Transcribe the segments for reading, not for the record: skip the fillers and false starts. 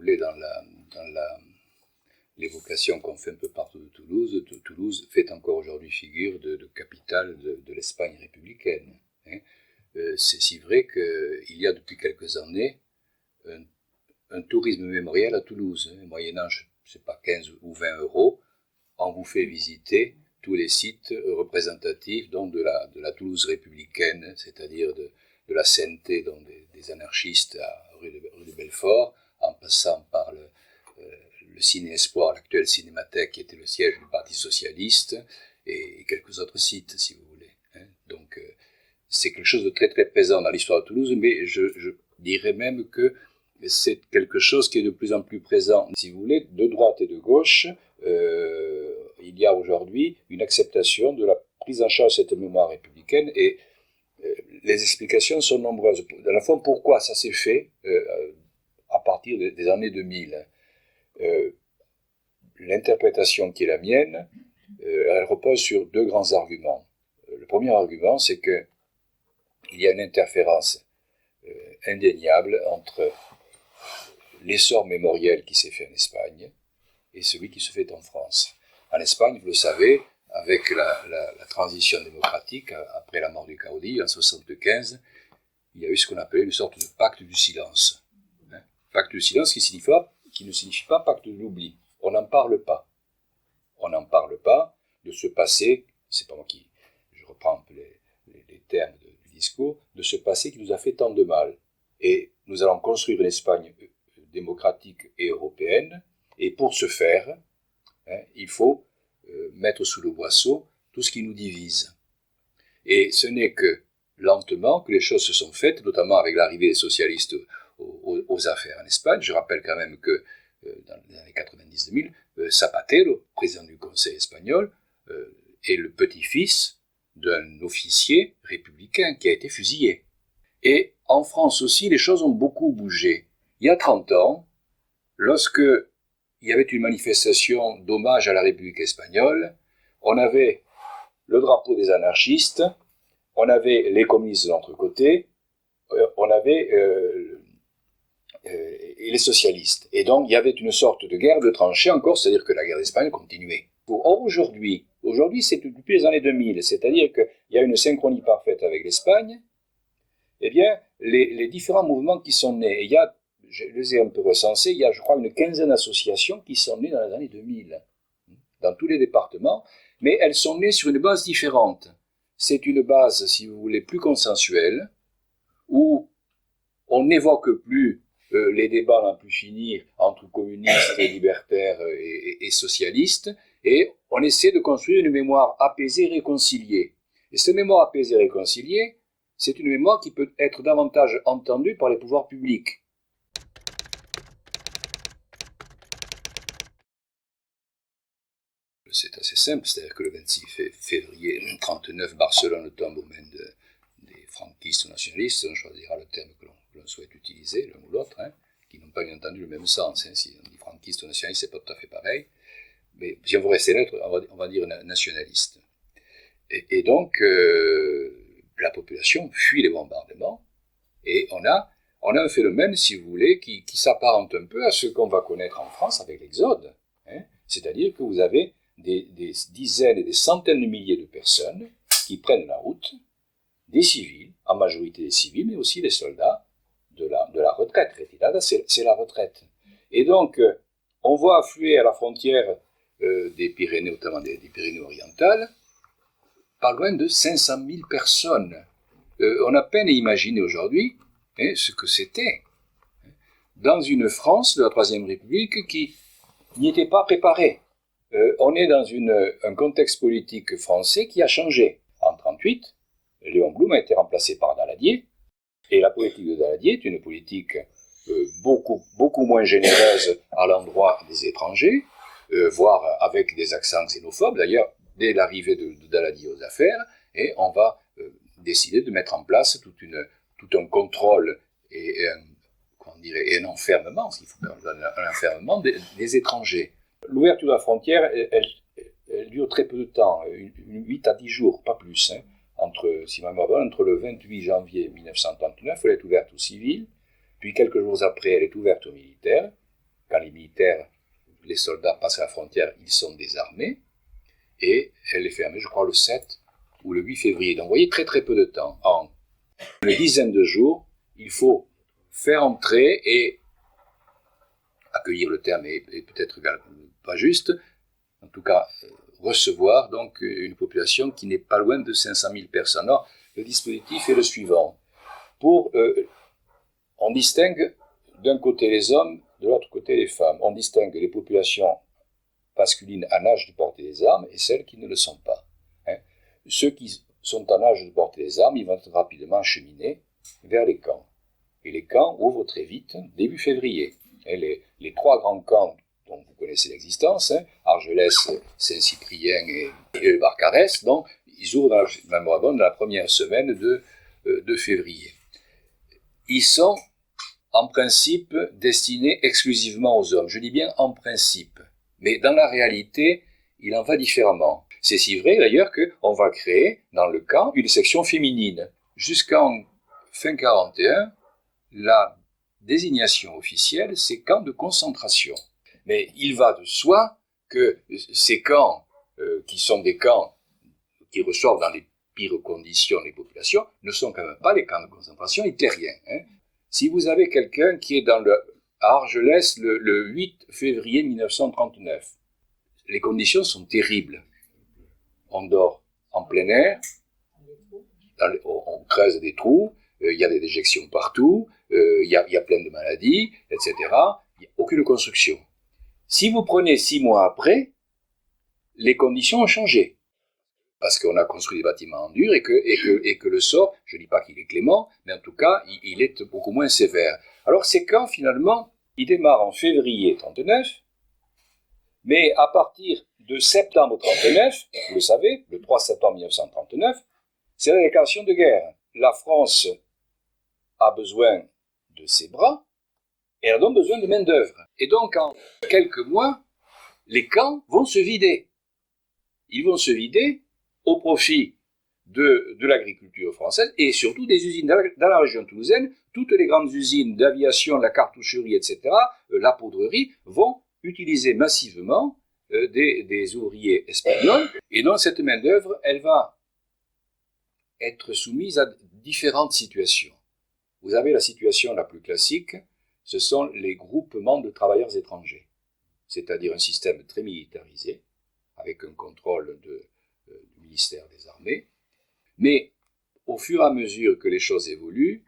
voulez, dans l'évocation qu'on fait un peu partout de Toulouse. Toulouse fait encore aujourd'hui figure de capitale de l'Espagne républicaine. C'est si vrai qu'il y a depuis quelques années un tourisme mémoriel à Toulouse. Moyennant, je ne sais pas, 15 ou 20 euros, on vous fait visiter tous les sites représentatifs donc, de la Toulouse républicaine, c'est-à-dire de la Sainteté donc des anarchistes à rue de Belfort, en passant par le Ciné Espoir, l'actuelle Cinémathèque, qui était le siège du Parti socialiste, et quelques autres sites, si vous voulez. Donc, c'est quelque chose de très très présent dans l'histoire de Toulouse, mais je dirais même que c'est quelque chose qui est de plus en plus présent, si vous voulez, de droite et de gauche. Il y a aujourd'hui une acceptation de la prise en charge de cette mémoire républicaine, et les explications sont nombreuses. Dans le fond, pourquoi ça s'est fait à partir des années 2000 ? L'interprétation qui est la mienne, elle repose sur deux grands arguments. Le premier argument, c'est qu'il y a une interférence indéniable entre l'essor mémoriel qui s'est fait en Espagne et celui qui se fait en France. En Espagne, vous le savez, avec la transition démocratique, après la mort du Caudillo en 1975, il y a eu ce qu'on appelait une sorte de pacte du silence. Pacte du silence qui ne signifie pas pacte de l'oubli. On n'en parle pas. On n'en parle pas de ce passé, c'est pas moi qui, je reprends un peu les termes du discours, de ce passé qui nous a fait tant de mal. Et nous allons construire une Espagne démocratique et européenne, et pour ce faire, il faut mettre sous le boisseau tout ce qui nous divise. Et ce n'est que lentement que les choses se sont faites, notamment avec l'arrivée des socialistes aux affaires en Espagne. Je rappelle quand même que dans les années 90-2000, Zapatero, président du Conseil espagnol, est le petit-fils d'un officier républicain qui a été fusillé. Et en France aussi, les choses ont beaucoup bougé. Il y a 30 ans, lorsque il y avait une manifestation d'hommage à la République espagnole, on avait le drapeau des anarchistes, on avait les communistes de l'autre côté, on avait les socialistes. Et donc, il y avait une sorte de guerre de tranchées encore, c'est-à-dire que la guerre d'Espagne continuait. Or, aujourd'hui, c'est depuis les années 2000, c'est-à-dire qu'il y a une synchronie parfaite avec l'Espagne. Eh bien, les différents mouvements qui sont nés, il y a, je les ai un peu recensés, il y a, je crois, une quinzaine d'associations qui sont nées dans les années 2000, dans tous les départements, mais elles sont nées sur une base différente. C'est une base, si vous voulez, plus consensuelle, où on n'évoque plus les débats n'en plus finir entre communistes, libertaires et socialistes, et on essaie de construire une mémoire apaisée et réconciliée. Et cette mémoire apaisée et réconciliée, c'est une mémoire qui peut être davantage entendue par les pouvoirs publics. C'est assez simple, c'est-à-dire que le 26 février 1939, Barcelone tombe aux mains des franquistes nationalistes, on choisira le terme que l'on souhaite utiliser, l'un ou l'autre, qui n'ont pas bien entendu le même sens. Si on dit franquiste ou nationaliste, c'est pas tout à fait pareil. Mais si on veut rester neutre, on va dire nationaliste. Et donc, la population fuit les bombardements, et on a un phénomène, si vous voulez, qui s'apparente un peu à ce qu'on va connaître en France avec l'Exode. C'est-à-dire que vous avez des dizaines et des centaines de milliers de personnes qui prennent la route, des civils, en majorité des civils, mais aussi des soldats de la retraite. Retirada, c'est la retraite. Et donc, on voit affluer à la frontière des Pyrénées, notamment des Pyrénées orientales, pas loin de 500 000 personnes. On a peine à imaginer aujourd'hui ce que c'était dans une France de la Troisième République qui n'y était pas préparée. On est dans un contexte politique français qui a changé. En 1938, Léon Blum a été remplacé par Daladier, et la politique de Daladier est une politique beaucoup moins généreuse à l'endroit des étrangers, voire avec des accents xénophobes. D'ailleurs, dès l'arrivée de Daladier aux affaires, et on va décider de mettre en place tout un contrôle et un enfermement, s'il faut un enfermement des étrangers. L'ouverture de la frontière, elle dure très peu de temps, 8 à 10 jours, pas plus. Entre le 28 janvier 1939, elle est ouverte aux civils, puis quelques jours après, elle est ouverte aux militaires, quand les militaires, les soldats passent à la frontière, ils sont désarmés, et elle est fermée, je crois, le 7 ou le 8 février. Donc vous voyez, très très peu de temps. En une dizaine de jours, il faut faire entrer et accueillir, le terme est peut-être pas juste, en tout cas recevoir donc une population qui n'est pas loin de 500 000 personnes. Alors, le dispositif est le suivant. On distingue d'un côté les hommes, de l'autre côté les femmes. On distingue les populations masculines en âge de porter des armes et celles qui ne le sont pas. Ceux qui sont en âge de porter des armes, ils vont être rapidement acheminés vers les camps. Et les camps ouvrent très vite, début février. Les trois grands camps dont vous connaissez l'existence, Argelès, Saint-Cyprien et Barcarès, donc ils ouvrent dans la première semaine de février. Ils sont en principe destinés exclusivement aux hommes. Je dis bien en principe. Mais dans la réalité, il en va différemment. C'est si vrai d'ailleurs qu'on va créer dans le camp une section féminine. Jusqu'en fin 1941, la désignation officielle, c'est camp de concentration. Mais il va de soi que ces camps, qui sont des camps qui reçoivent dans les pires conditions les populations, ne sont quand même pas les camps de concentration hitlériens. Si vous avez quelqu'un qui est à Argelès le 8 février 1939, les conditions sont terribles. On dort en plein air, on creuse des trous, il y a des déjections partout, il y a plein de maladies, etc. Il n'y a aucune construction. Si vous prenez 6 mois après, les conditions ont changé. Parce qu'on a construit des bâtiments en dur et que le sort, je ne dis pas qu'il est clément, mais en tout cas, il est beaucoup moins sévère. Alors ces camps, finalement, ils démarrent en février 1939, mais à partir de septembre 1939, vous le savez, le 3 septembre 1939, c'est la déclaration de guerre. La France a besoin de ses bras, et elle a donc besoin de main-d'œuvre. Et donc, en quelques mois, les camps vont se vider. Ils vont se vider au profit de l'agriculture française et surtout des usines dans la région toulousaine. Toutes les grandes usines d'aviation, la cartoucherie, etc., la poudrerie, vont utiliser massivement des ouvriers espagnols. Et donc, cette main-d'œuvre, elle va être soumise à différentes situations. Vous avez la situation la plus classique, ce sont les groupements de travailleurs étrangers, c'est-à-dire un système très militarisé, avec un contrôle du ministère des Armées. Mais au fur et à mesure que les choses évoluent,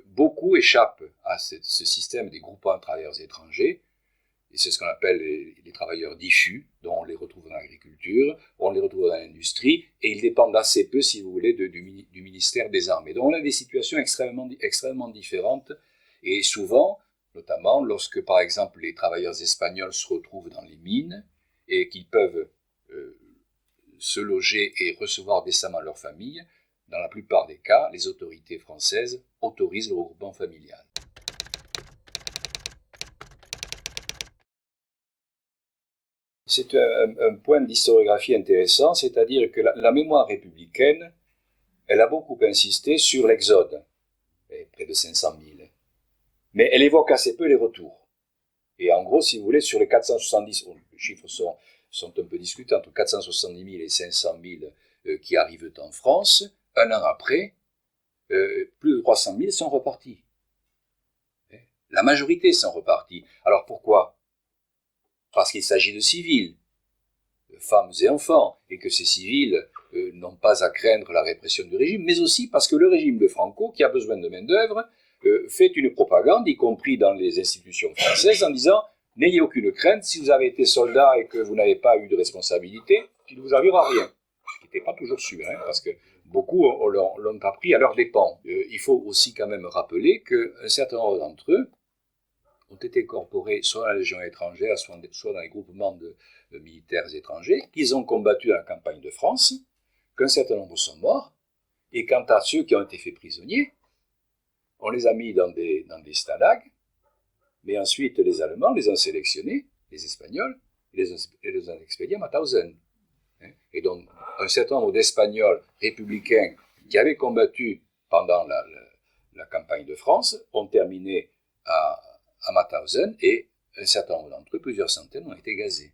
beaucoup échappent à ce système des groupements de travailleurs étrangers, et c'est ce qu'on appelle les travailleurs diffus, dont on les retrouve dans l'agriculture, on les retrouve dans l'industrie, et ils dépendent assez peu, si vous voulez, du ministère des Armées. Donc on a des situations extrêmement différentes, et souvent, notamment lorsque, par exemple, les travailleurs espagnols se retrouvent dans les mines, et qu'ils peuvent se loger et recevoir décemment leur famille, dans la plupart des cas, les autorités françaises autorisent le regroupement familial. C'est un point d'historiographie intéressant, c'est-à-dire que la mémoire républicaine, elle a beaucoup insisté sur l'exode, près de 500 000, mais elle évoque assez peu les retours. Et en gros, si vous voulez, sur les 470, les chiffres sont un peu discutés, entre 470 000 et 500 000 qui arrivent en France, un an après, plus de 300 000 sont repartis. La majorité sont repartis. Alors pourquoi ? Parce qu'il s'agit de civils, de femmes et enfants, et que ces civils n'ont pas à craindre la répression du régime, mais aussi parce que le régime de Franco, qui a besoin de main-d'œuvre, fait une propagande, y compris dans les institutions françaises, en disant « N'ayez aucune crainte, si vous avez été soldat et que vous n'avez pas eu de responsabilité, il ne vous arrivera rien. » Ce qui n'était pas toujours sûr, parce que beaucoup l'ont appris à leurs dépens. Il faut aussi quand même rappeler qu'un certain nombre d'entre eux ont été incorporés soit dans la Légion étrangère, soit dans les groupements de militaires étrangers, qu'ils ont combattu dans la campagne de France, qu'un certain nombre sont morts, et quant à ceux qui ont été faits prisonniers, on les a mis dans des stalags, mais ensuite les Allemands les ont sélectionnés, les Espagnols, et les ont expédiés à Mauthausen. Et donc, un certain nombre d'Espagnols républicains qui avaient combattu pendant la campagne de France ont terminé à Mauthausen et un certain nombre d'entre eux, plusieurs centaines, ont été gazés.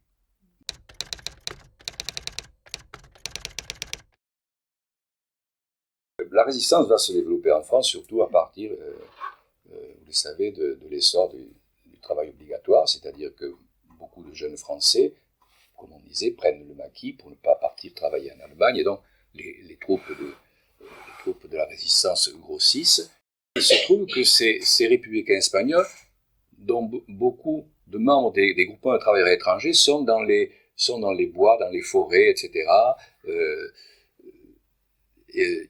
La résistance va se développer en France, surtout à partir, vous le savez, de l'essor du travail obligatoire, c'est-à-dire que beaucoup de jeunes Français, comme on disait, prennent le maquis pour ne pas partir travailler en Allemagne, et donc les troupes de la résistance grossissent. Il se trouve que ces républicains espagnols, dont beaucoup de membres des groupements de travailleurs étrangers sont dans les bois, dans les forêts, etc.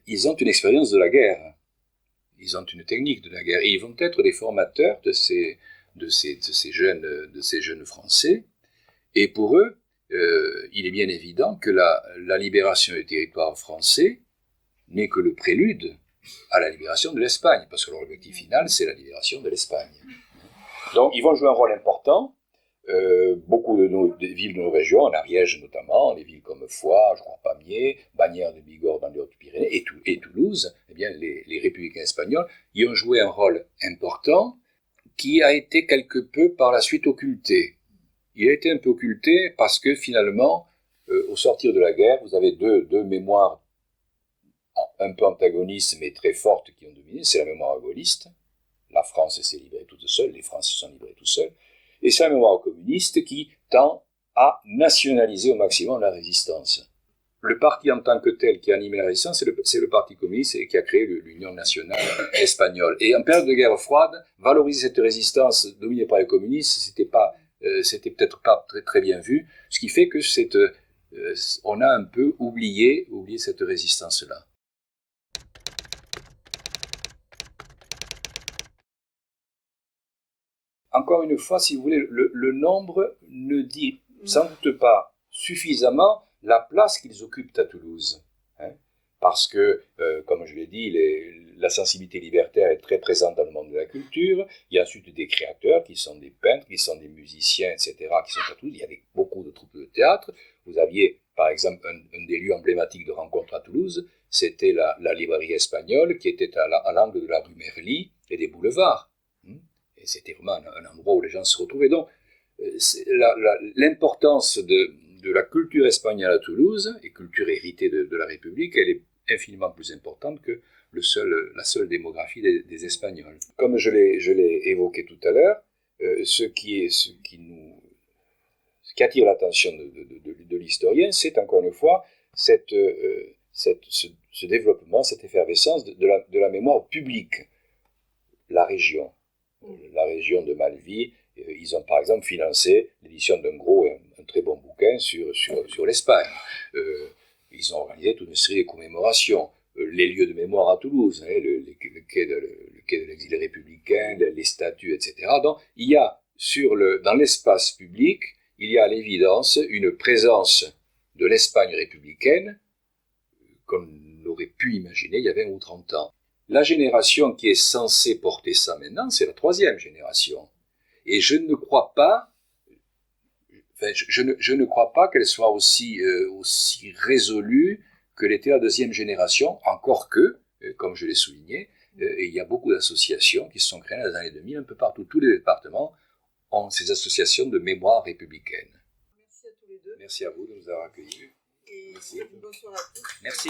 Ils ont une expérience de la guerre, ils ont une technique de la guerre, et ils vont être des formateurs de ces jeunes Français. Et pour eux, il est bien évident que la libération du territoire français n'est que le prélude à la libération de l'Espagne, parce que leur objectif final, c'est la libération de l'Espagne. Donc, ils vont jouer un rôle important. Beaucoup de villes de nos régions, en Ariège notamment, des villes comme Foix, je crois Pamiers, Bagnères de Bigorre dans les Hautes-Pyrénées et Toulouse, eh bien, les républicains espagnols y ont joué un rôle important qui a été quelque peu par la suite occulté. Il a été un peu occulté parce que finalement, au sortir de la guerre, vous avez deux mémoires un peu antagonistes mais très fortes qui ont dominé. C'est la mémoire gaulliste. La France s'est libérée toute seule, les Français se sont libérés tout seuls. Et c'est la mémoire communiste qui tend à nationaliser au maximum la résistance. Le parti en tant que tel qui a animé la résistance, c'est le Parti communiste et qui a créé l'Union nationale espagnole. Et en période de guerre froide, valoriser cette résistance dominée par les communistes, c'était peut-être pas très, très bien vu, ce qui fait que on a un peu oublié cette résistance-là. Encore une fois, si vous voulez, le nombre ne dit sans doute pas suffisamment la place qu'ils occupent à Toulouse. Parce que, comme je l'ai dit, la sensibilité libertaire est très présente dans le monde de la culture. Il y a ensuite des créateurs qui sont des peintres, qui sont des musiciens, etc., qui sont à Toulouse. Il y avait beaucoup de troupes de théâtre. Vous aviez, par exemple, un des lieux emblématiques de rencontre à Toulouse, c'était la librairie espagnole qui était à l'angle de la rue Merly et des boulevards. Et c'était vraiment un endroit où les gens se retrouvaient. Donc, l'importance de la culture espagnole à Toulouse, et culture héritée de la République, elle est infiniment plus importante que la seule démographie des Espagnols. Comme je l'ai évoqué tout à l'heure, ce qui attire l'attention de l'historien, c'est encore une fois ce développement, cette effervescence de la mémoire publique. La région de Malví, ils ont par exemple financé l'édition d'un très bon bouquin sur l'Espagne. Ils ont organisé toute une série de commémorations, les lieux de mémoire à Toulouse, le quai de l'exil républicain, les statues, etc. Donc il y a dans l'espace public, il y a à l'évidence une présence de l'Espagne républicaine qu'on aurait pu imaginer il y a 20 ou 30 ans. La génération qui est censée porter ça maintenant, c'est la troisième génération. Et je ne crois pas qu'elle soit aussi résolue que l'était la deuxième génération, encore que, comme je l'ai souligné, il y a beaucoup d'associations qui se sont créées dans les années 2000, un peu partout, tous les départements ont ces associations de mémoire républicaine. Merci à tous les deux. Merci à vous de nous avoir accueillis. Et une bonne soirée à tous. Merci.